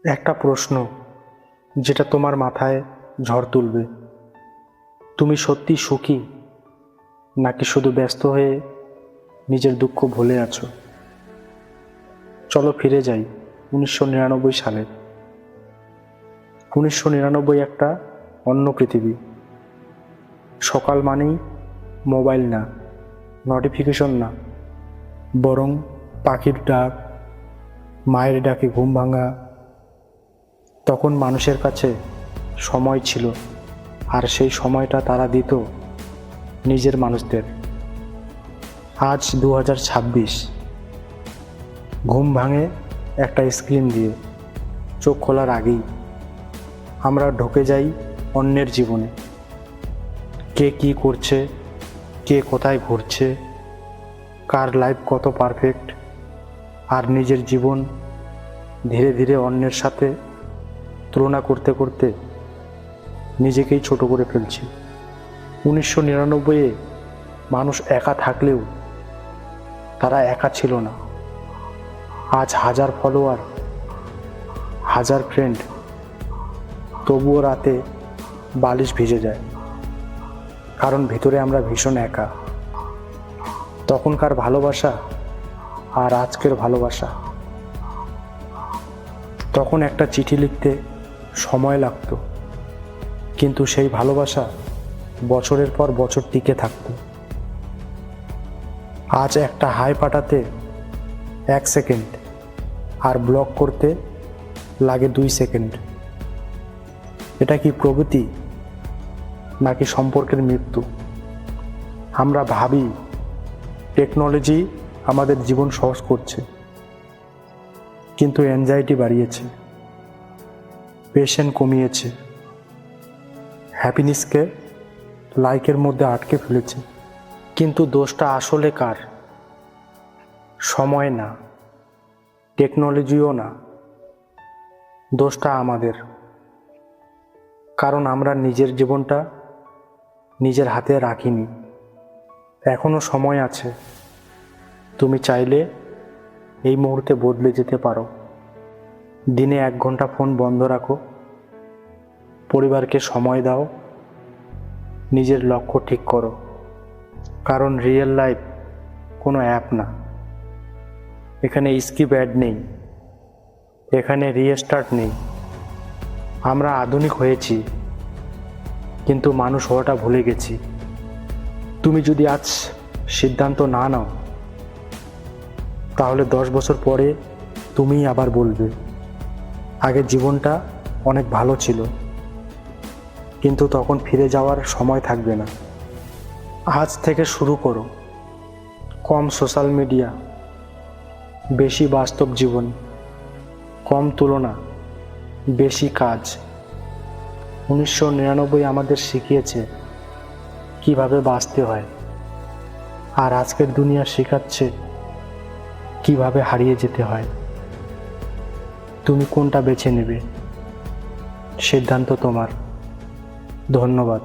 একটা প্রশ্ন যেটা তোমার মাথায় ঝড় তুলবে। তুমি সত্যি সুখী, নাকি শুধু ব্যস্ত হয়ে নিজের দুঃখ ভুলে আছো? চলো ফিরে যাই 1999 সালে। 1999 একটা অন্য পৃথিবী। সকাল মানেই মোবাইল না, নোটিফিকেশন না, বরং পাখির ডাক, মায়ের ডাকে ঘুম ভাঙা। তখন মানুষের কাছে সময় ছিল, আর সেই সময়টা তারা দিত নিজের মানুষদের। আজ 2026, ঘুম ভাঙে একটা স্ক্রিন দিয়ে। চোখ খোলার আগেই আমরা ঢুকে যাই অন্যের জীবনে। কে কী করছে, কে কোথায় ঘুরছে, কার লাইফ কত পারফেক্ট, আর নিজের জীবন ধীরে ধীরে অন্যের সাথে তুলনা করতে করতে নিজেকেই ছোট করে ফেলছি। 1999-এ মানুষ একা থাকলেও তারা একা ছিল না। আজ হাজার ফলোয়ার, হাজার ফ্রেন্ড, তবুও রাতে বালিশ ভিজে যায়, কারণ ভিতরে আমরা ভীষণ একা। তখনকার ভালোবাসা আর আজকের ভালোবাসা। তখন একটা চিঠি লিখতে সময় লাগতো, কিন্তু সেই ভালোবাসা বছরের পর বছর টিকে থাকতো। আজ একটা হাই পাঠাতে 1 সেকেন্ড, আর ব্লক করতে লাগে 2 সেকেন্ড। এটা কি প্রগতি, নাকি সম্পর্কের মৃত্যু? আমরা ভাবি টেকনোলজি আমাদের জীবন সহজ করছে, কিন্তু অ্যাংজাইটি বাড়িয়েছে, পেশেন্স কমিয়েছে, হ্যাপিনেসকে লাইকের মধ্যে আটকে ফেলেছে। কিন্তু দোষটা আসলে কার? সময় না, টেকনোলজিও না, দোষটা আমাদের। কারণ আমরা নিজের জীবনটা নিজের হাতে রাখিনি। এখনো সময় আছে, তুমি চাইলে এই মুহূর্তে বদলে যেতে পারো। দিনে 1 ঘন্টা ফোন বন্ধ রাখো, পরিবারকে সময় দাও, নিজের লক্ষ্য ঠিক করো। কারণ রিয়েল লাইফ কোনো অ্যাপ না। এখানে স্কিপ অ্যাড নেই, এখানে রিস্টার্ট নেই। আমরা আধুনিক হয়েছি, কিন্তু মানুষ হওয়াটা ভুলে গেছি। তুমি যদি আজ সিদ্ধান্ত না নাও, তাহলে 10 বছর পরে তুমিই আবার বলবে, আগে জীবনটা অনেক ভালো ছিল। কিন্তু তখন ফিরে যাওয়ার সময় থাকবে না। আজ থেকে শুরু করো, কম সোশ্যাল মিডিয়া, বেশি বাস্তব জীবন, কম তুলনা, বেশি কাজ। 1999 আমাদের শিখিয়েছে কিভাবে বাঁচতে হয়, আর আজকের দুনিয়া শেখাচ্ছে কিভাবে হারিয়ে যেতে হয়। তুমি কোনটা বেছে নেবে, সিদ্ধান্ত তোমার। ধন্যবাদ।